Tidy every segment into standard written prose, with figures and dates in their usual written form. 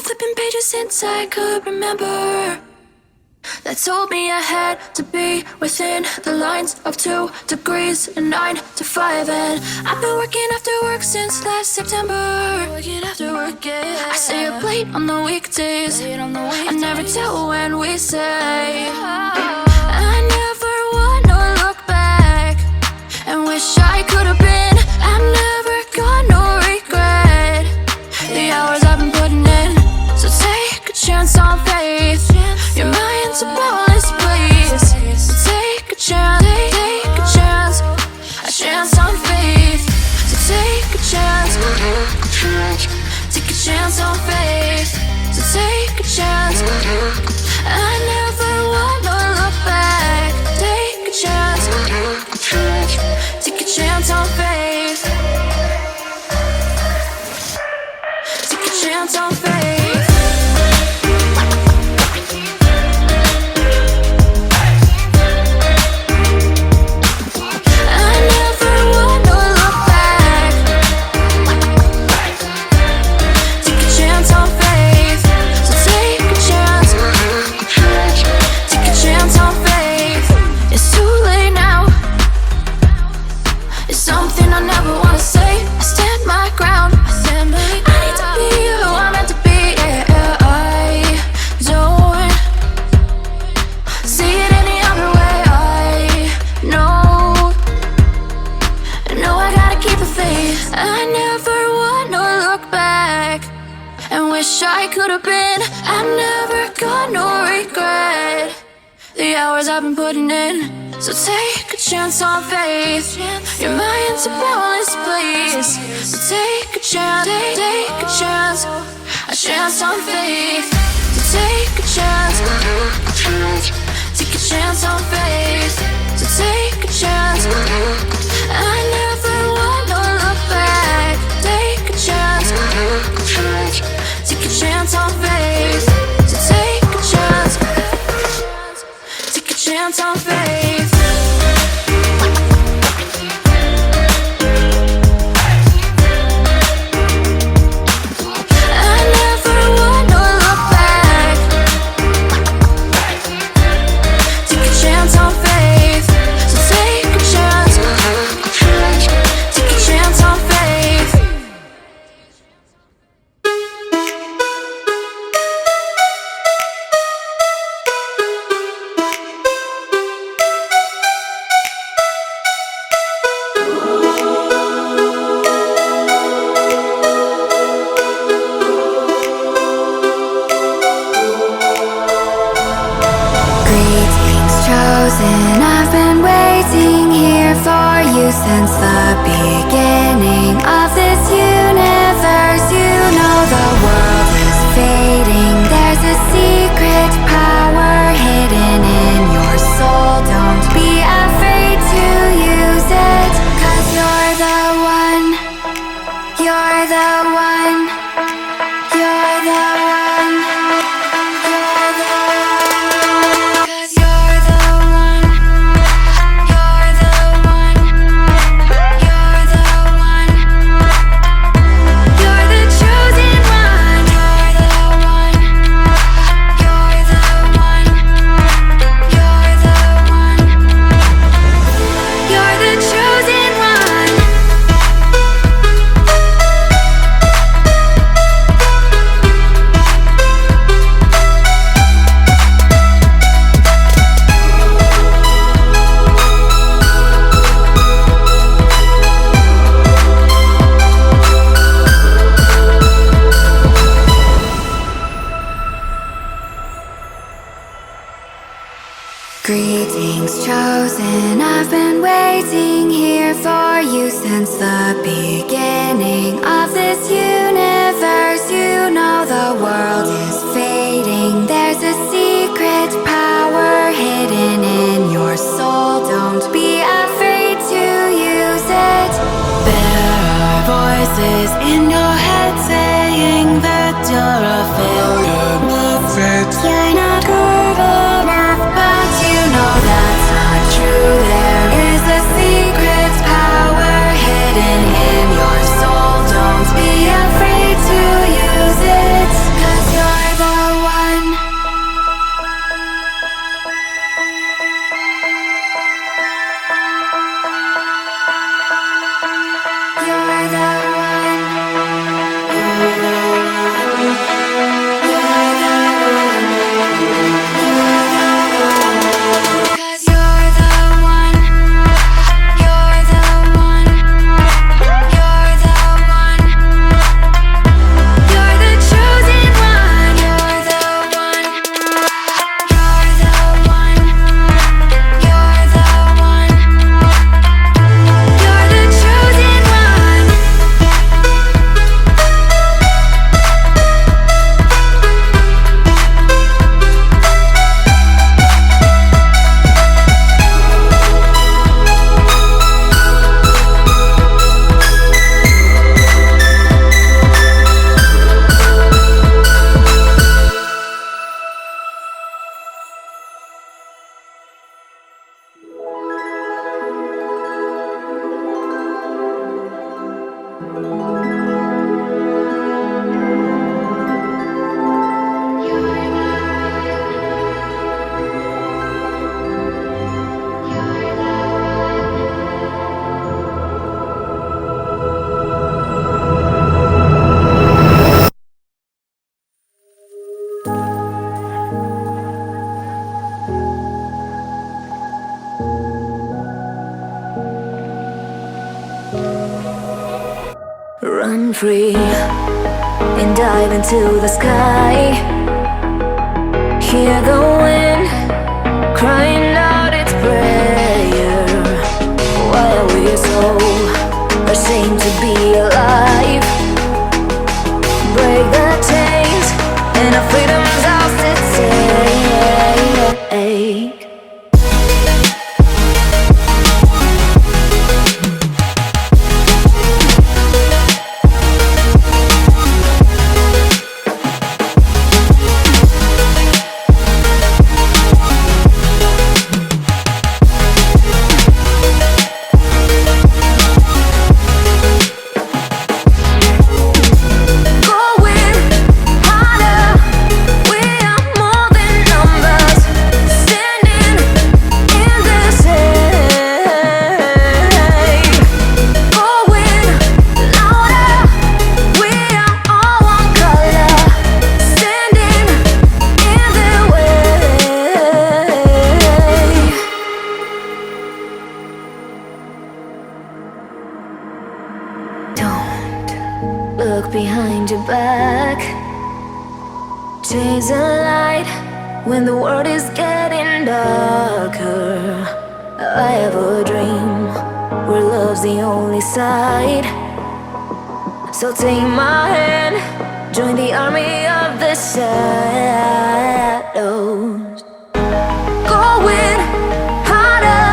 flipping pages since I could remember, that told me I had to be within the lines of 2 degrees and 9 to 5. And I've been working after work since last September. Working after work, yeah. I stay up late on the weekdays. I never tell when we say. I never wanna look back and wish I could have been. I've never got no regret. The hours I've been putting in, so take a chance on faith. Your mind's a boundless place. So take a chance, take a chance, a chance on faith. So take a chance, take a chance on faith. So take a chance. I never wanna look back. Take a chance, take a chance on faith. Take a chance on faith. I never wanna look back and wish I could have been. I've never got no regret. The hours I've been putting in, so take a chance on faith. Your mind's a boundless place. So take a chance, take a chance on faith. So take a chance, take a chance on faith. So take a chance. I never wanna look back. Take a chance, take a chance on faith. So take a chance, take a chance on faith. I never wanna look back. Take a chance on faith. So take a chance, take a chance on faith. Greetings chosen, I've been waiting here for you since the beginning of this universe. You know the world is fading. There's a secret power hidden in your soul. Don't be afraid to use it, 'cause you're the one. You're the one. You're the one. You're the one. 'Cause you're the one. You're the one. You're the one. You're the chosen one. You're the one. You're the one. You're the one. You're the chosen one. Greetings chosen, I've been waiting here for you since the beginning of this universe. You know the world is fading. There's a secret power hidden in your soul. Don't be afraid to use it. There are voices in your head saying that you're a failure. You're not good enough, but you know that's not true. There is a secret power hidden in your soul. Don't be afraid to use it. free and dive into the sky. Hear the wind crying out its prayer. Why are we so ashamed to be alive? Break the chains and our freedom's ours to take. Look behind your back. Chase a light when the world is getting darker. I have a dream where love's the only side. So take my hand, join the army of the shadows. Going harder,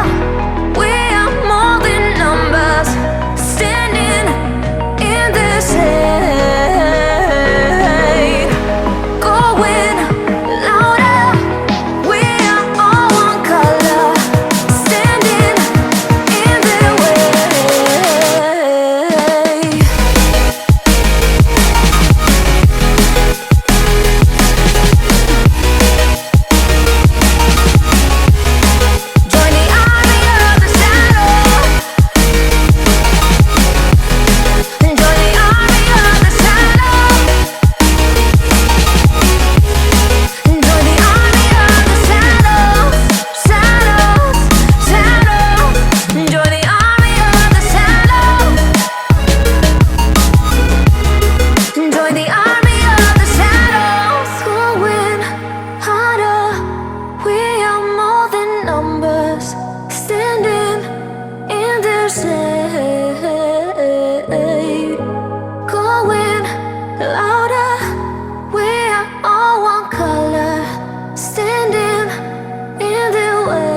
we are more than numbers. Standing in the shade, going louder. We are all one color, standing in the way. Join the army of the shadow. Join the army of the shadow. Join the army of the shadows, shadows, shadows. Join the army of the shadows. Join the army of the shadows. Going harder, we are more than numbers. Standing in the shade, going louder. We are all one color, standing in the way.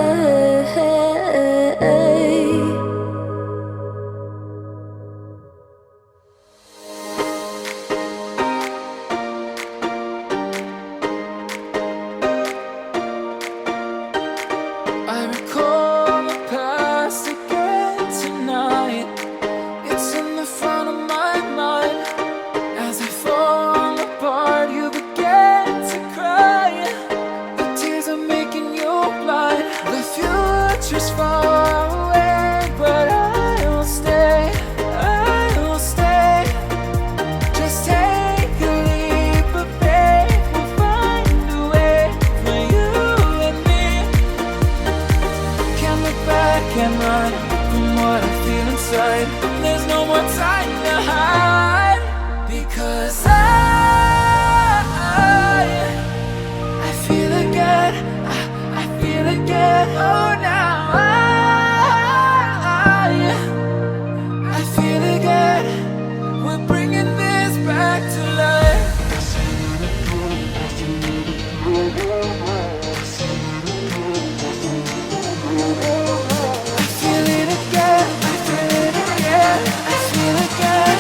I recall the past again tonight. It's in the front of my mind. As I fall apart, you begin to cry. The tears are making you blind. The future's far away, but I will stay. I will stay. Just take a leap of faith. We'll find a way for you and me. Can't look back and run from what I feel inside. There's no more time to hide, because I feel again. I feel again. Oh, now I feel again. We're bringing this back to life. I feel it again. I feel it again. I feel again.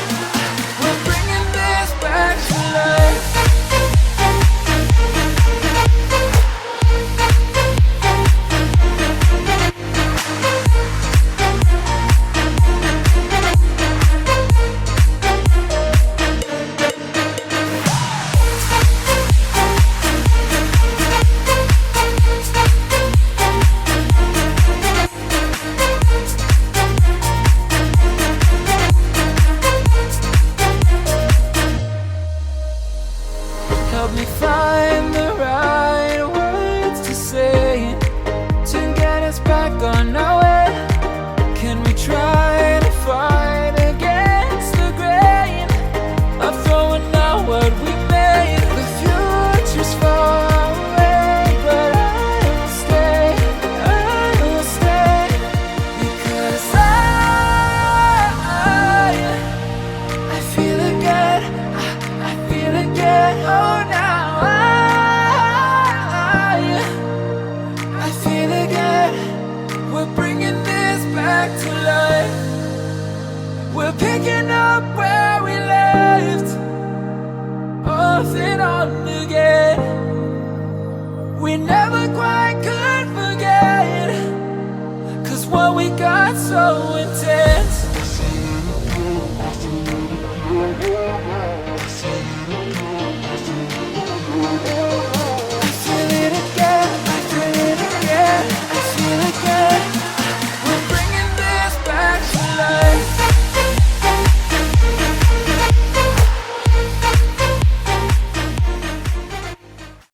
We're bringing this back to life. Help me find the right words to say to get us back on our way. Can we try to fight against the grain? We're picking up where we left off and on again. We never quite could forget, 'cause what we got so intense.